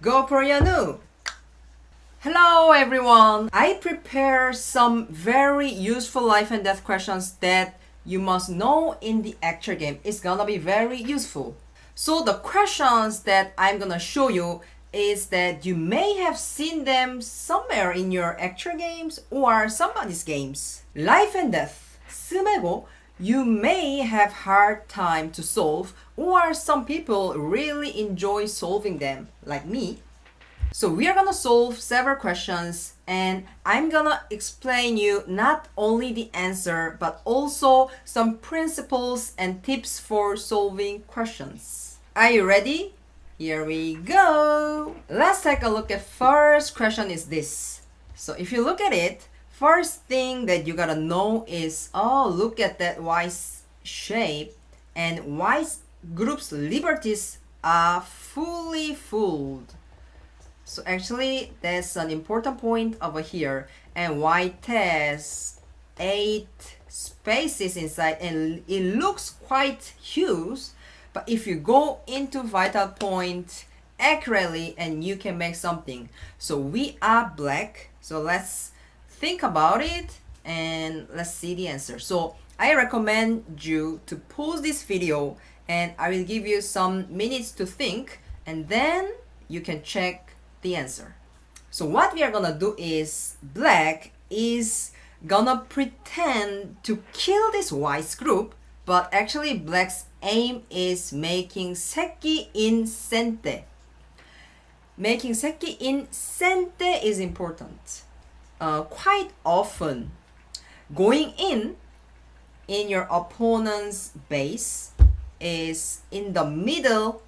GoproYeonwoo! Hello everyone! I prepare some very useful life and death questions that you must know in the actual game. It's gonna be very useful. So the questions that I'm gonna show you is that you may have seen them somewhere in your actual games or somebody's games. Life and death, 스메고, you may have hard time to solve or some people really enjoy solving them, like me. So we are gonna solve several questions and I'm gonna explain you not only the answer but also some principles and tips for solving questions. Are you ready? Here we go! Let's take a look at first question is this. So if you look at it, first thing that you gotta know is, oh, look at that Y shape and Y group's liberties are fully filled. So actually that's an important point over here, and Y has 8 spaces inside and it looks quite huge, but if you go into vital point accurately and you can make something. So we are black, so let's think about it and let's see the answer. So I recommend you to pause this video and I will give you some minutes to think and then you can check the answer. So what we are gonna do is black is gonna pretend to kill this white group, but actually black's aim is making seki in sente. Making seki in sente is important. Quite often going in your opponent's base is in the middle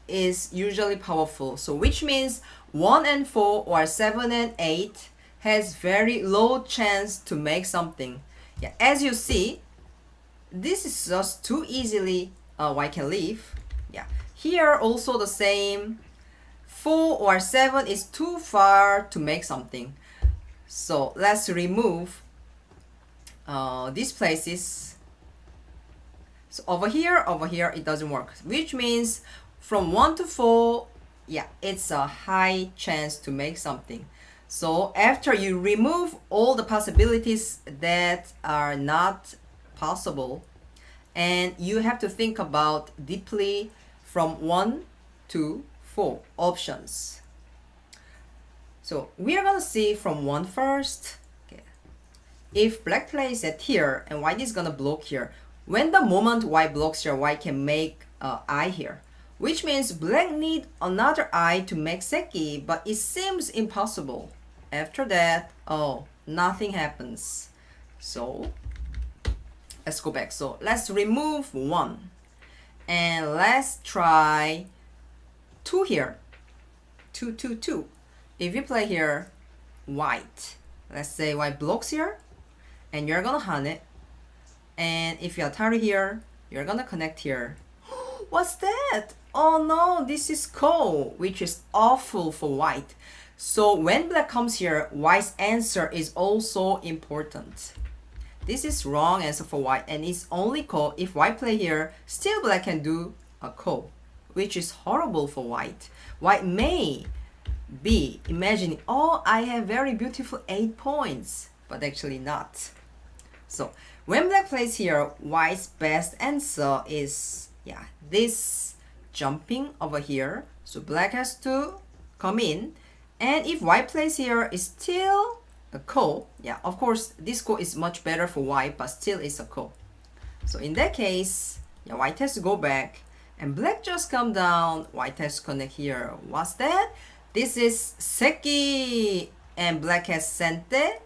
is usually powerful. So which means 1 and 4 or 7 and 8 has very low chance to make something. Yeah, as you see, this is just too easily I can leave. Yeah, here also the same. 4 or 7 is too far to make something. So let's remove these places. So over here it doesn't work, which means from 1 to 4, yeah, it's a high chance to make something. So after you remove all the possibilities that are not possible, and you have to think about deeply from 1 to 4 options. So we are gonna see from 1 first. Okay. If black plays at here and white is gonna block here, when the moment white blocks here, white can make eye here, which means black need another eye to make seki, but it seems impossible. After that, oh, nothing happens. So let's go back. So let's remove 1 and let's try 2 here. 2, 2, 2. If you play here white, let's say white blocks here and you're gonna hunt it, and if you attack here, you're gonna connect here. What's that? Oh no, this is ko, which is awful for white. So when black comes here, white's answer is also important. This is wrong answer for white and it's only ko. If white play here, still black can do a ko, which is horrible for white. White may be imagining, oh, I have very beautiful 8 points, but actually not. So when black plays here, white's best answer is, yeah, this jumping over here. So black has to come in, and if white plays here, is still a ko. Yeah, of course this ko is much better for white, but still is a ko. So in that case, yeah, white has to go back and black just come down. White has to connect here. What's that? This is seki and black has sente.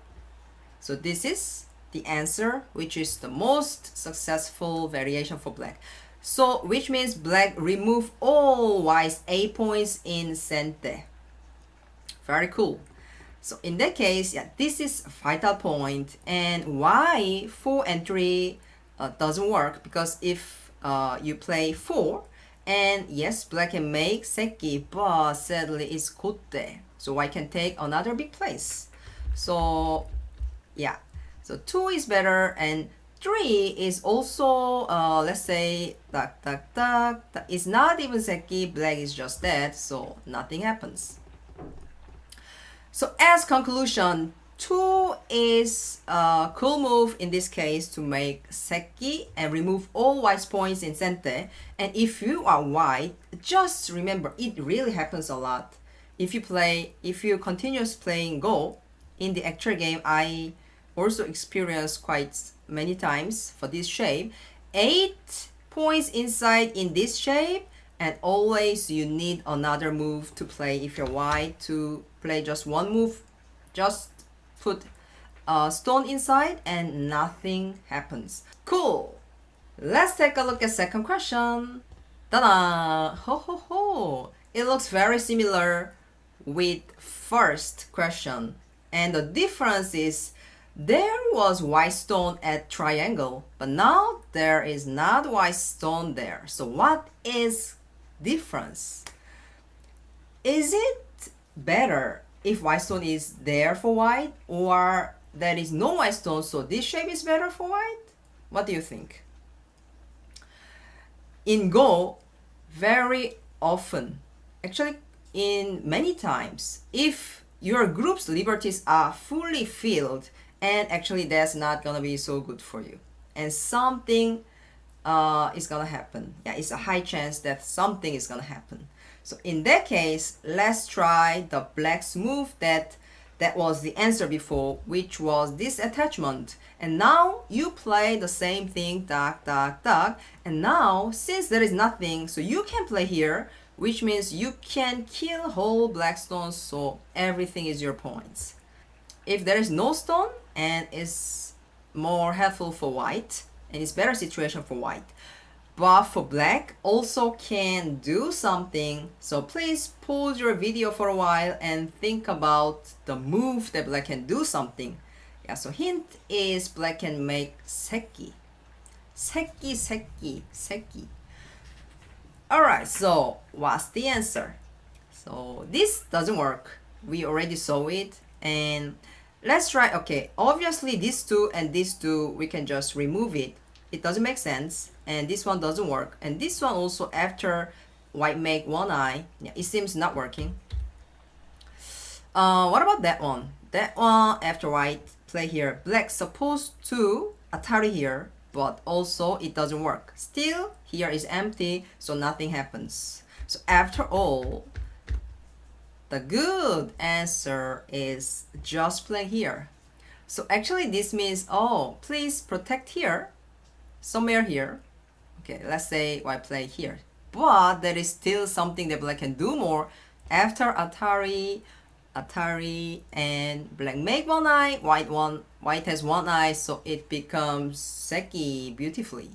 So this is the answer, which is the most successful variation for black. So which means black remove all white's 8 points in sente. Very cool. So in that case, yeah, this is vital point, and why 4 and 3 doesn't work, because if you play 4 and yes, black can make seki, but sadly it's kote, so white can take another big place. So yeah, so 2 is better and 3 is also, let's say, tak, tak, tak. It's not even Seki, black is just dead, so nothing happens. So as conclusion, 2 is a cool move in this case to make Seki and remove all white points in Sente. And if you are white, just remember, it really happens a lot. If you continuous playing Go in the actual game, I also experienced quite many times for this shape. 8 points inside in this shape, and always you need another move to play. If you're white, to play just one move, just put a stone inside and nothing happens. Cool. Let's take a look at second question. Ta-da! Ho ho ho! It looks very similar with first question, and the difference is there was white stone at triangle, but now there is not white stone there. So what is difference? Is it better if white stone is there for white, or there is no white stone, so this shape is better for white? What do you think? In Go, very often, actually in many times, if your group's liberties are fully filled, and actually that's not gonna be so good for you, and something is gonna happen. Yeah, it's a high chance that something is gonna happen. So in that case, let's try the black's move that was the answer before, which was this attachment. And now you play the same thing, tak, tak, tak. And now, since there is nothing, so you can play here, which means you can kill whole black stones, so everything is your points. If there is no stone, and it's more helpful for white, and it's better situation for white. But for black also can do something, so please pause your video for a while and think about the move that black can do something. Yeah, so hint is black can make Seki. Seki, Seki, Seki. Alright, so what's the answer? So this doesn't work. We already saw it, and let's try. Okay, obviously these two and these two, we can just remove it. It doesn't make sense, and this one doesn't work, and this one also after white make one eye. Yeah, it seems not working. What about that one? That one after white play here, black supposed to Atari here, but also it doesn't work. Still here is empty, so nothing happens. So after all, the good answer is just play here. So actually this means, oh, please protect here, somewhere here. Okay, let's say white play here. But there is still something that black can do more. After Atari, and black make one eye, white has one eye, so it becomes Seki beautifully.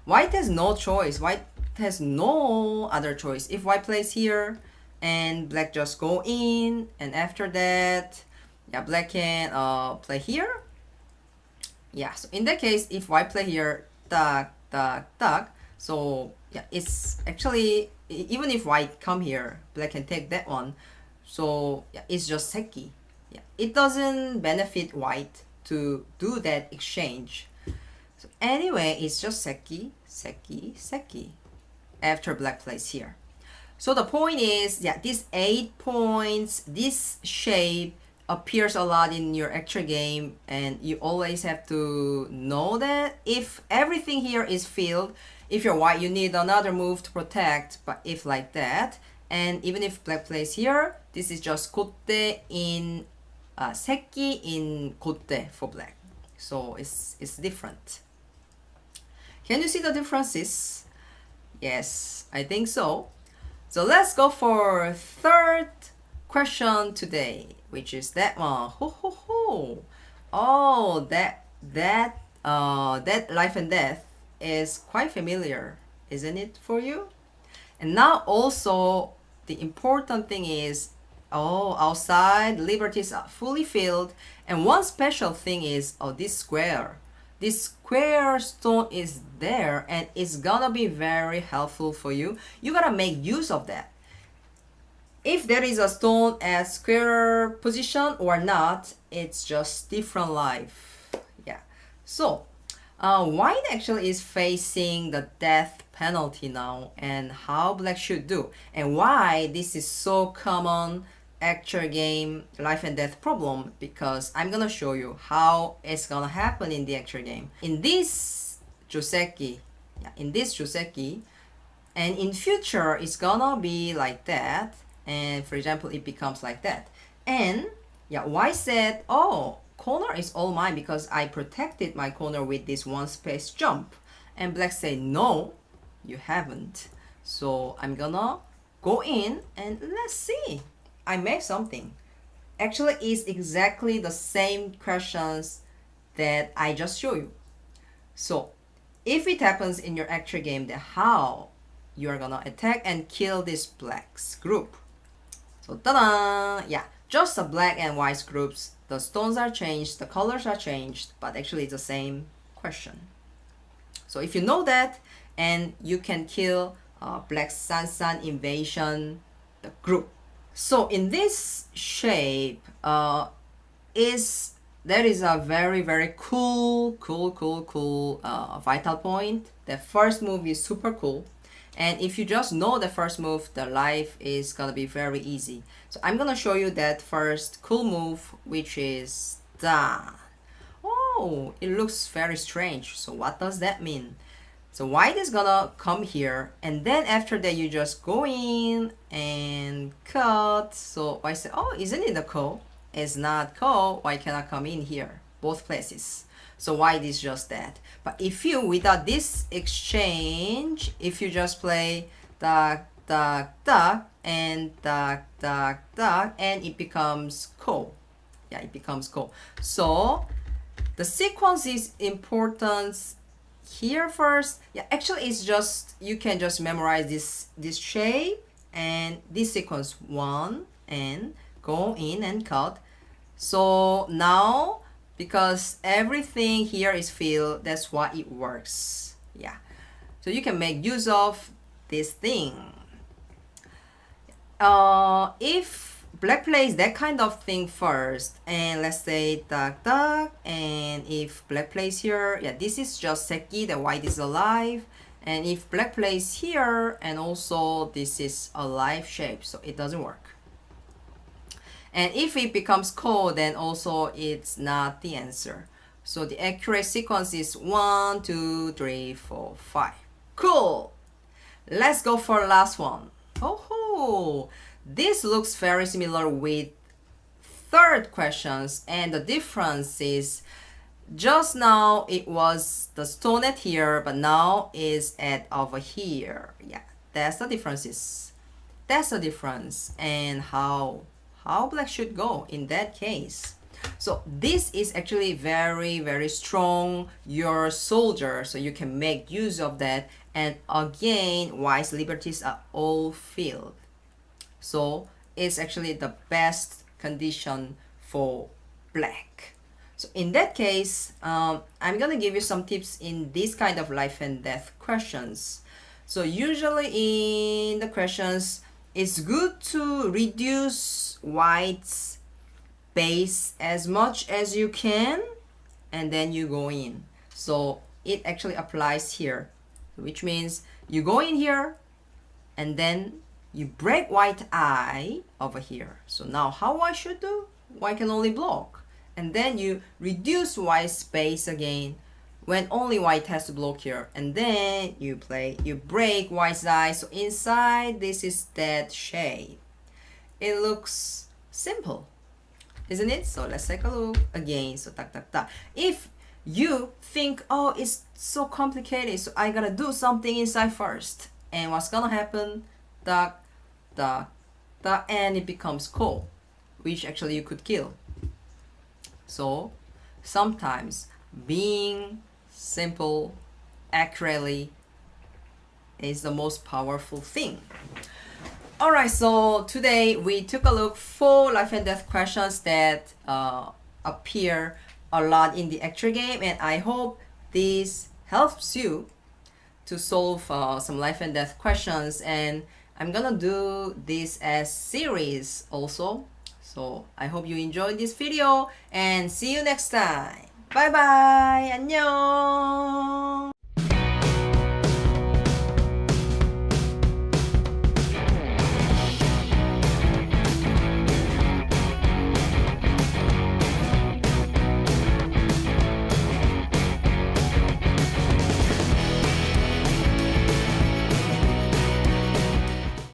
White has no choice. White has no other choice. If white plays here, and black just go in, and after that, yeah, black can play here. Yeah, so in that case, if white play here, tak, tak, tak, so yeah, it's actually, even if white come here, black can take that one. So yeah, it's just Seki. Yeah, it doesn't benefit white to do that exchange. So anyway, it's just Seki, Seki, Seki after black plays here. So the point is, yeah, these 8 points, this shape appears a lot in your actual game, and you always have to know that if everything here is filled, if you're white, you need another move to protect, but if like that, and even if black plays here, this is just kotte in Seki in kotte for black. So it's different. Can you see the differences? Yes, I think so. So let's go for third question today, which is that one. Ho ho ho! Oh, that Life and Death is quite familiar, isn't it for you? And now also the important thing is, oh, outside liberties are fully filled, and one special thing is, oh, this square stone is there, and it's gonna be very helpful for you. You gotta make use of that. If there is a stone at square position or not, it's just different life. Yeah. So White actually is facing the death penalty now, and how black should do, and why this is so common actual game life and death problem, because I'm gonna show you how it's gonna happen in the actual game. In this Joseki, and in future it's gonna be like that, and for example it becomes like that, and white said, oh, corner is all mine because I protected my corner with this one space jump, and black said, no, you haven't. So I'm gonna go in and let's see. I make something. Actually, it's exactly the same questions that I just showed you. So if it happens in your actual game, then how you are gonna attack and kill this black's group. So ta-da! Yeah, just the black and white groups. The stones are changed, the colors are changed, but actually it's the same question. So if you know that, and you can kill black Sansan invasion, the group. So in this shape, there is a very cool vital point. The first move is super cool, and if you just know the first move, the life is gonna be very easy. So I'm gonna show you that first cool move, which is da. Oh, it looks very strange. So what does that mean? So white is gonna come here, and then after that you just go in and cut. So white said, oh, isn't it a ko? It's not ko. White cannot come in here, both places. So white is just that. But if you, without this exchange, if you just play duck, duck, duck, and duck, duck, duck, and it becomes ko. Yeah, it becomes ko. So the sequence is important here first. Yeah, actually it's just, you can just memorize this shape and this sequence, one and go in and cut. So now, because everything here is filled, that's why it works. Yeah, so you can make use of this thing. If black plays that kind of thing first, and let's say duck duck, and if black plays here, yeah, this is just seki, the white is alive, and if black plays here, and also this is a live shape, so it doesn't work. And if it becomes ko, then also it's not the answer. So the accurate sequence is 1 2 3 4 5. Cool. Let's go for last one. Oh, this looks very similar with third questions, and the difference is just now it was the stone at here, but now is at over here. Yeah, that's the differences. That's the difference, and how black should go in that case. So this is actually very strong, your soldier, so you can make use of that. And again, white's liberties are all filled, so it's actually the best condition for black. So in that case, I'm gonna give you some tips in this kind of life and death questions. So usually in the questions, it's good to reduce white's base as much as you can, and then you go in. So it actually applies here, which means you go in here and then you break white eye over here. So now how white should do? White can only block, and then you reduce white space again when only white has to block here, and then you break white's eye. So inside this is that shape. It looks simple, isn't it? So let's take a look again. So tak tak tak. If you think, oh, it's so complicated, so I gotta do something inside first, and what's gonna happen? Tak tak tak, and it becomes ko, which actually you could kill. So sometimes being simple accurately is the most powerful thing. Alright, so today we took a look 4 life and death questions that appear a lot in the actual game, and I hope this helps you to solve some life and death questions. And I'm gonna do this as series also. So I hope you enjoyed this video, and see you next time. 바이바이. 안녕.